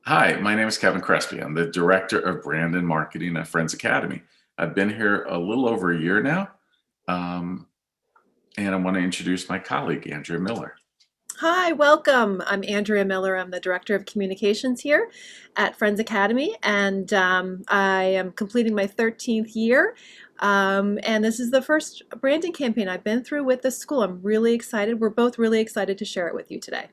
Hi, my name is Kevin Crespi. I'm the Director of Brand and Marketing at Friends Academy. I've been here a little over a year now, um, and I want to introduce my colleague, Andrea Miller. Hi, welcome. I'm Andrea Miller. I'm the Director of Communications here at Friends Academy, and I am completing my 13th year. And this is the first branding campaign I've been through with the school. I'm really excited. We're both really excited to share it with you today.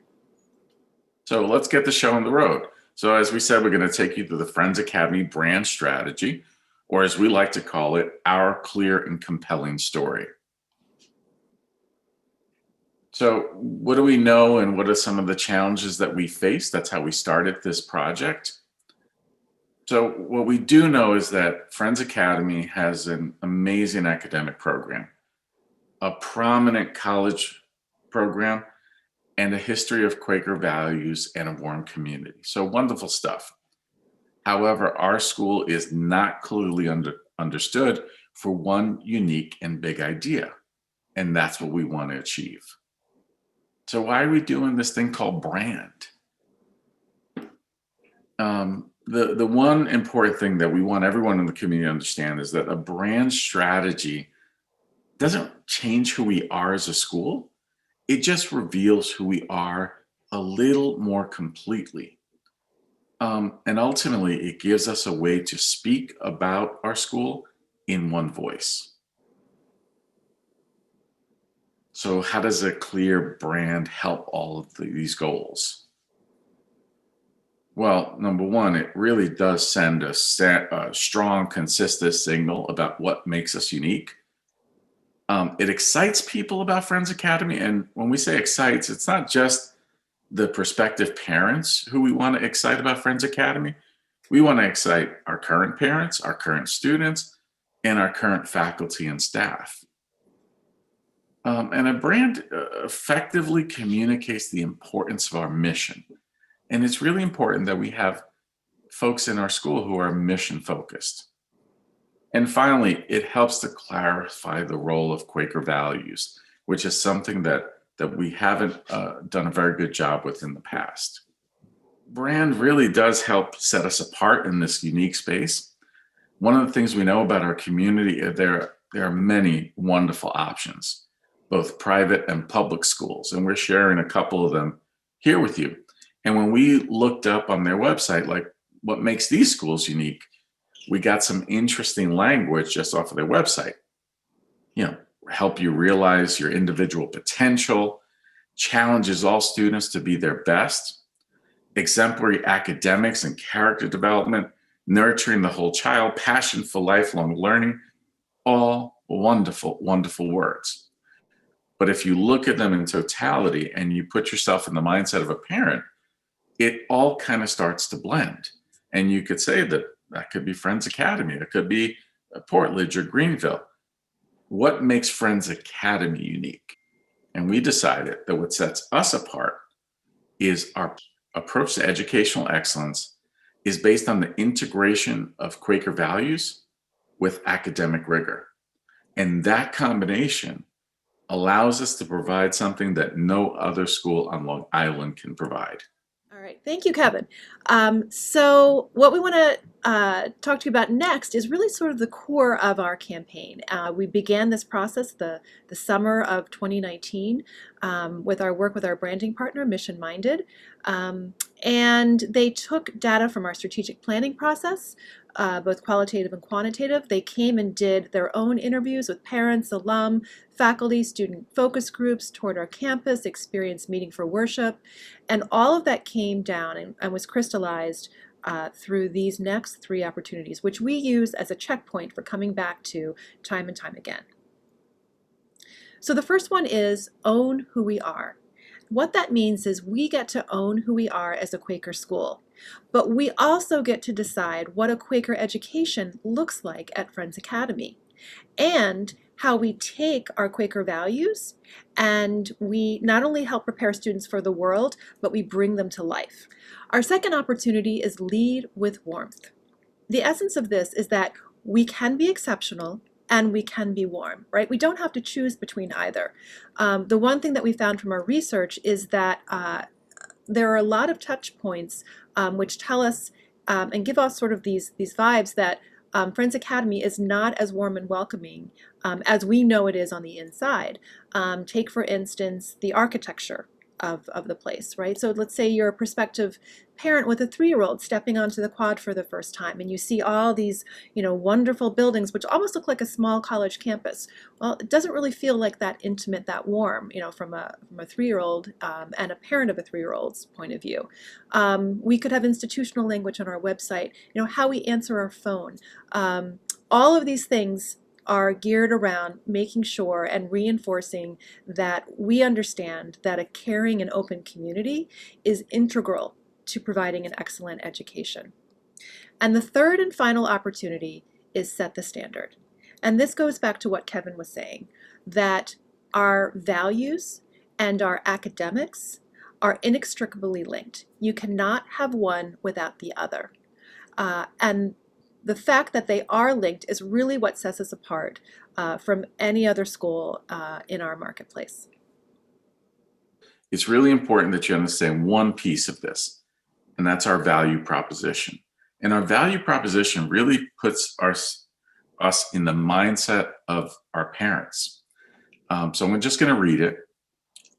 So let's get the show on the road. So, as we said, we're going to take you through the Friends Academy brand strategy, or as we like to call it, our clear and compelling story. So, what do we know and what are some of the challenges that we face? That's how we started this project. So, what we do know is that Friends Academy has an amazing academic program, a prominent college program, and a history of Quaker values and a warm community. So, wonderful stuff. However, our school is not clearly understood for one unique and big idea, and that's what we want to achieve. So, why are we doing this thing called brand? The one important thing that we want everyone in the community to understand is that a brand strategy doesn't change who we are as a school. It just reveals who we are a little more completely. And ultimately, it gives us a way to speak about our school in one voice. So, how does a clear brand help all of these goals? Well, number one, it really does send a strong, consistent signal about what makes us unique. It excites people about Friends Academy. And when we say excites, it's not just the prospective parents who we want to excite about Friends Academy. We want to excite our current parents, our current students, and our current faculty and staff. And a brand effectively communicates the importance of our mission. And it's really important that we have folks in our school who are mission focused. And finally, it helps to clarify the role of Quaker values, which is something that we haven't done a very good job with in the past. Brand really does help set us apart in this unique space. One of the things we know about our community, there are many wonderful options, both private and public schools, and we're sharing a couple of them here with you. And when we looked up on their website, like what makes these schools unique, we got some interesting language just off of their website. Help you realize your individual potential, challenges all students to be their best, exemplary academics and character development, nurturing the whole child, passion for lifelong learning, all wonderful, wonderful words. But if you look at them in totality and you put yourself in the mindset of a parent, it all kind of starts to blend. And you could say that could be Friends Academy, it could be Portledge or Greenville. What makes Friends Academy unique? And we decided that what sets us apart is our approach to educational excellence is based on the integration of Quaker values with academic rigor. And that combination allows us to provide something that no other school on Long Island can provide. All right, thank you, Kevin. So what we want to talk to you about next is really sort of the core of our campaign. We began this process the summer of 2019 with our work with our branding partner, Mission Minded. And they took data from our strategic planning process, both qualitative and quantitative. They came and did their own interviews with parents, alum, faculty, student focus groups, toured our campus, experienced meeting for worship, and all of that came down and was crystallized through these next three opportunities, which we use as a checkpoint for coming back to time and time again. So the first one is own who we are. What that means is we get to own who we are as a Quaker school, but we also get to decide what a Quaker education looks like at Friends Academy, and how we take our Quaker values and we not only help prepare students for the world, but we bring them to life. Our second opportunity is lead with warmth. The essence of this is that we can be exceptional and we can be warm, right? We don't have to choose between either. The one thing that we found from our research is that there are a lot of touch points which tell us and give us sort of these vibes that Friends Academy is not as warm and welcoming as we know it is on the inside. Take, for instance, the architecture of the place, right? So let's say you're a prospective parent with a 3-year-old stepping onto the quad for the first time, and you see all these, wonderful buildings, which almost look like a small college campus. Well, it doesn't really feel like that intimate, that warm, from a 3-year-old and a parent of a 3-year-old's point of view. We could have institutional language on our website, how we answer our phone. All of these things are geared around making sure and reinforcing that we understand that a caring and open community is integral to providing an excellent education. And the third and final opportunity is set the standard. And this goes back to what Kevin was saying, that our values and our academics are inextricably linked. You cannot have one without the other. And the fact that they are linked is really what sets us apart from any other school in our marketplace. It's really important that you understand one piece of this, and that's our value proposition. And our value proposition really puts us in the mindset of our parents. So I'm just going to read it.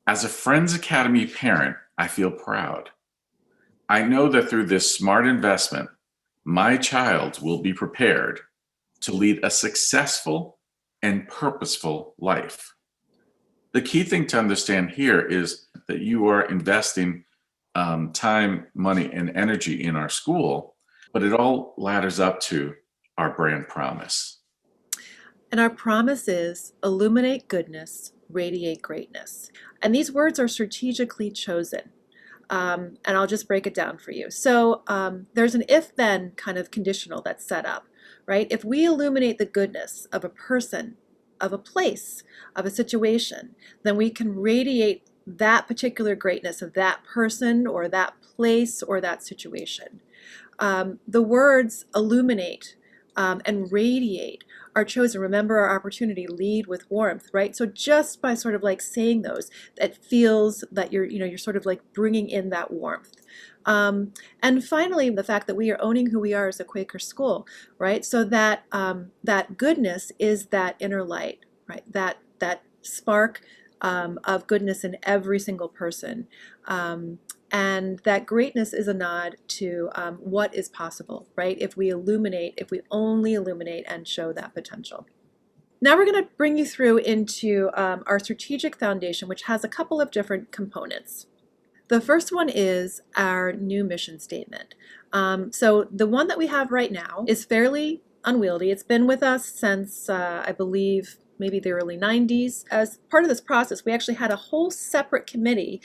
As a Friends Academy parent, I feel proud. I know that through this smart investment, my child will be prepared to lead a successful and purposeful life. The key thing to understand here is that you are investing time, money, and energy in our school, but it all ladders up to our brand promise. And our promise is illuminate goodness, radiate greatness. And these words are strategically chosen. And I'll just break it down for you. So there's an if-then kind of conditional that's set up, right? If we illuminate the goodness of a person, of a place, of a situation, then we can radiate that particular greatness of that person or that place or that situation. The words illuminate and radiate are chosen. Remember our opportunity, lead with warmth, right? So just by sort of like saying those, it feels that you're sort of like bringing in that warmth. And finally, the fact that we are owning who we are as a Quaker school, right? So that that goodness is that inner light, right? That spark of goodness in every single person. And that greatness is a nod to what is possible, right? If we only illuminate and show that potential. Now we're going to bring you through into our strategic foundation, which has a couple of different components. The first one is our new mission statement. So the one that we have right now is fairly unwieldy. It's been with us since, I believe, maybe the early 90s. As part of this process, we actually had a whole separate committee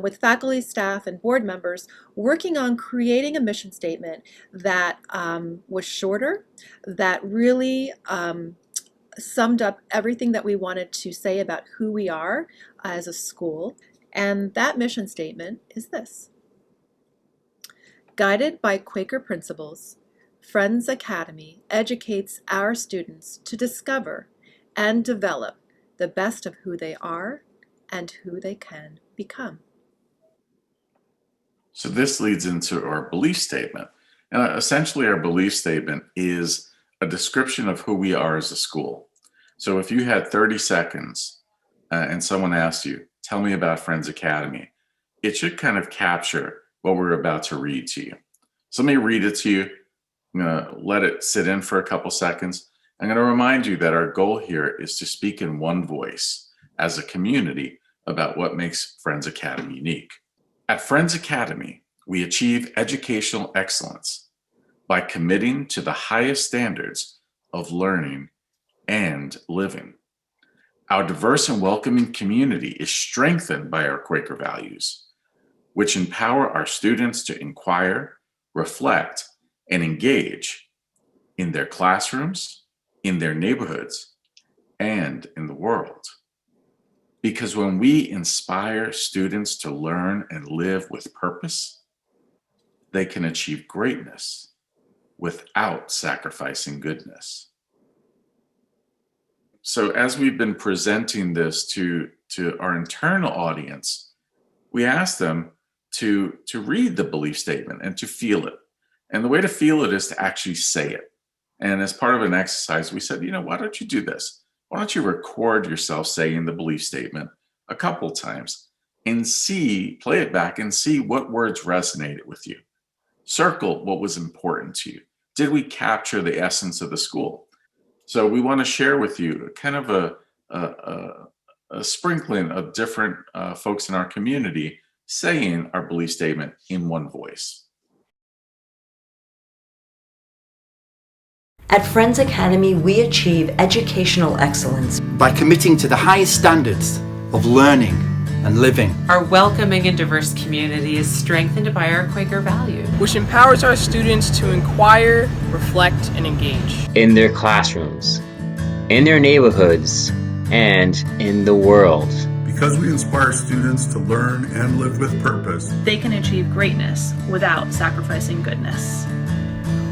with faculty, staff, and board members working on creating a mission statement that was shorter, that really summed up everything that we wanted to say about who we are as a school. And that mission statement is this: guided by Quaker principles, Friends Academy educates our students to discover and develop the best of who they are and who they can become. So this leads into our belief statement. And essentially our belief statement is a description of who we are as a school. So if you had 30 seconds and someone asked you, tell me about Friends Academy, it should kind of capture what we're about to read to you. So let me read it to you. I'm going to let it sit in for a couple seconds. I'm going to remind you that our goal here is to speak in one voice as a community about what makes Friends Academy unique. At Friends Academy, we achieve educational excellence by committing to the highest standards of learning and living. Our diverse and welcoming community is strengthened by our Quaker values, which empower our students to inquire, reflect, and engage in their classrooms, in their neighborhoods, and in the world. Because when we inspire students to learn and live with purpose, they can achieve greatness without sacrificing goodness. So as we've been presenting this to our internal audience, we asked them, to read the belief statement and to feel it. And the way to feel it is to actually say it. And as part of an exercise, we said, why don't you do this? Why don't you record yourself saying the belief statement a couple times and play it back and see what words resonated with you. Circle what was important to you. Did we capture the essence of the school? So we want to share with you kind of a sprinkling of different folks in our community saying our belief statement in one voice. At Friends Academy, we achieve educational excellence by committing to the highest standards of learning and living. Our welcoming and diverse community is strengthened by our Quaker values, which empowers our students to inquire, reflect, and engage in their classrooms, in their neighborhoods, and in the world. Because we inspire students to learn and live with purpose, they can achieve greatness without sacrificing goodness.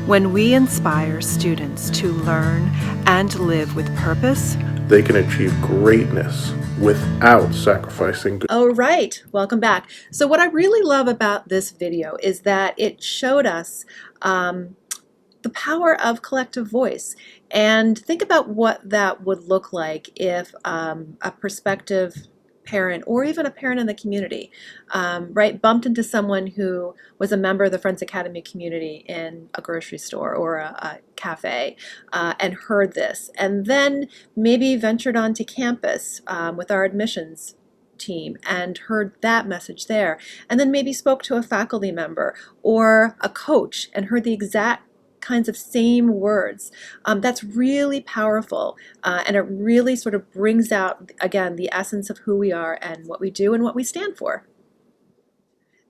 When we inspire students to learn and live with purpose, they can achieve greatness without sacrificing goodness. All right, welcome back. So what I really love about this video is that it showed us the power of collective voice. And think about what that would look like if a prospective parent or even a parent in the community, bumped into someone who was a member of the Friends Academy community in a grocery store or a cafe and heard this, and then maybe ventured onto campus with our admissions team and heard that message there, and then maybe spoke to a faculty member or a coach and heard the exact kinds of same words. That's really powerful, and it really sort of brings out, again, the essence of who we are and what we do and what we stand for.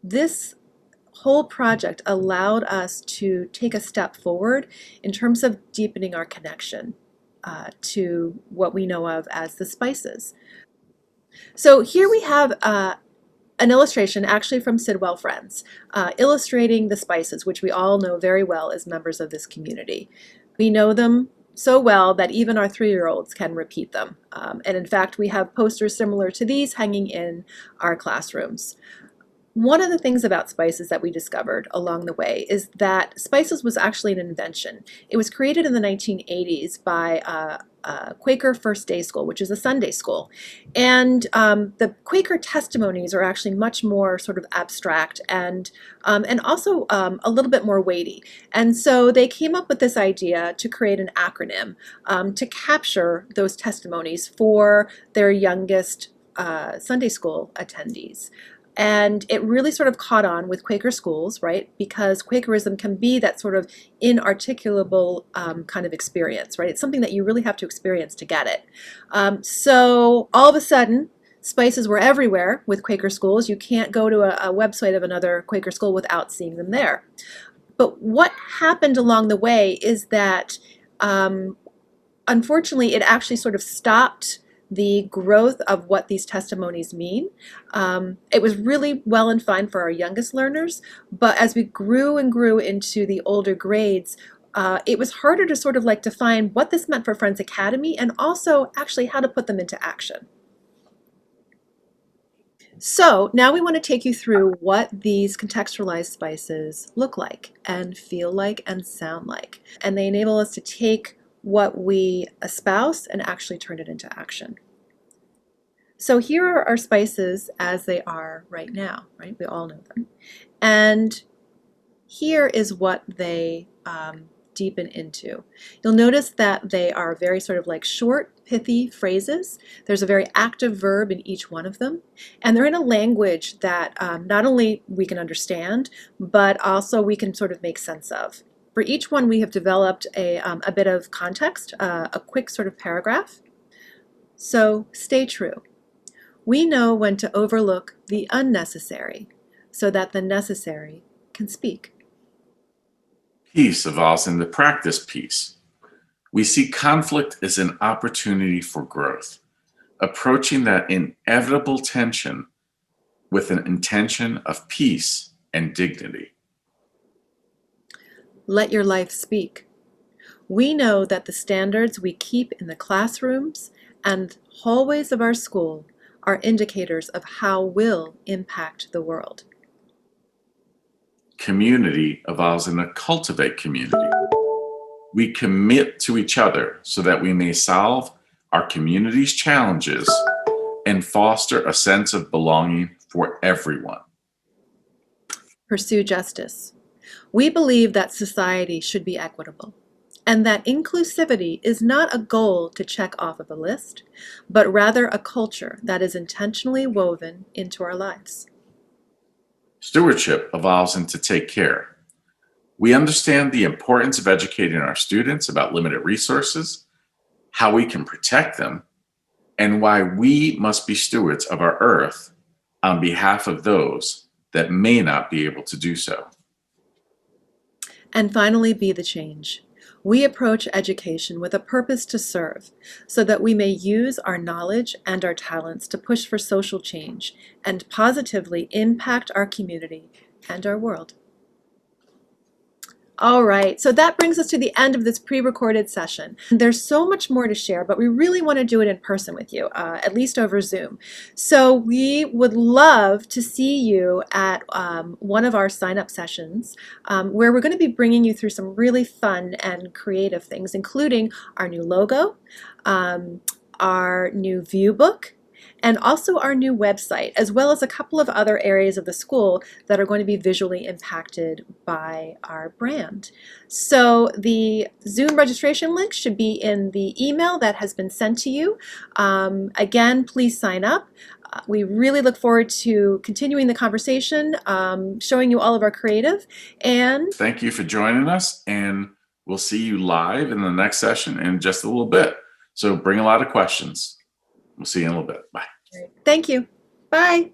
This whole project allowed us to take a step forward in terms of deepening our connection to what we know of as the spices. So here we have an illustration actually from Sidwell Friends, illustrating the spices, which we all know very well as members of this community. We know them so well that even our 3-year-olds can repeat them. And in fact, we have posters similar to these hanging in our classrooms. One of the things about spices that we discovered along the way is that spices was actually an invention. It was created in the 1980s by Quaker First Day School, which is a Sunday school. And the Quaker testimonies are actually much more sort of abstract and also a little bit more weighty. And so they came up with this idea to create an acronym to capture those testimonies for their youngest Sunday school attendees. And it really sort of caught on with Quaker schools, right? Because Quakerism can be that sort of inarticulable kind of experience, right? It's something that you really have to experience to get it. So all of a sudden, spices were everywhere with Quaker schools. You can't go to a website of another Quaker school without seeing them there. But what happened along the way is that, unfortunately, it actually sort of stopped the growth of what these testimonies mean. It was really well and fine for our youngest learners, but as we grew and grew into the older grades, it was harder to sort of like define what this meant for Friends Academy and also actually how to put them into action. So now we want to take you through what these contextualized spices look like and feel like and sound like. And they enable us to take what we espouse and actually turn it into action. So here are our spices as they are right now, right? We all know them. And here is what they deepen into. You'll notice that they are very sort of like short, pithy phrases. There's a very active verb in each one of them. And they're in a language that not only we can understand, but also we can sort of make sense of. For each one, we have developed a bit of context, a quick sort of paragraph. So, stay true. We know when to overlook the unnecessary so that the necessary can speak. Peace evolves into practice peace. We see conflict as an opportunity for growth, approaching that inevitable tension with an intention of peace and dignity. Let your life speak. We know that the standards we keep in the classrooms and hallways of our school are indicators of how we'll impact the world. Community evolves into cultivate community. We commit to each other so that we may solve our community's challenges and foster a sense of belonging for everyone. Pursue justice. We believe that society should be equitable, and that inclusivity is not a goal to check off of a list, but rather a culture that is intentionally woven into our lives. Stewardship evolves into take care. We understand the importance of educating our students about limited resources, how we can protect them, and why we must be stewards of our earth on behalf of those that may not be able to do so. And finally, be the change. We approach education with a purpose to serve, so that we may use our knowledge and our talents to push for social change and positively impact our community and our world. All right, so that brings us to the end of this pre-recorded session. There's so much more to share, but we really want to do it in person with you, at least over Zoom. So we would love to see you at one of our sign-up sessions, where we're going to be bringing you through some really fun and creative things, including our new logo, our new view book, and also our new website, as well as a couple of other areas of the school that are going to be visually impacted by our brand. So the Zoom registration link should be in the email that has been sent to you. Again, please sign up. We really look forward to continuing the conversation, showing you all of our creative. And thank you for joining us, and we'll see you live in the next session in just a little bit. So bring a lot of questions. We'll see you in a little bit. Bye. Thank you. Bye.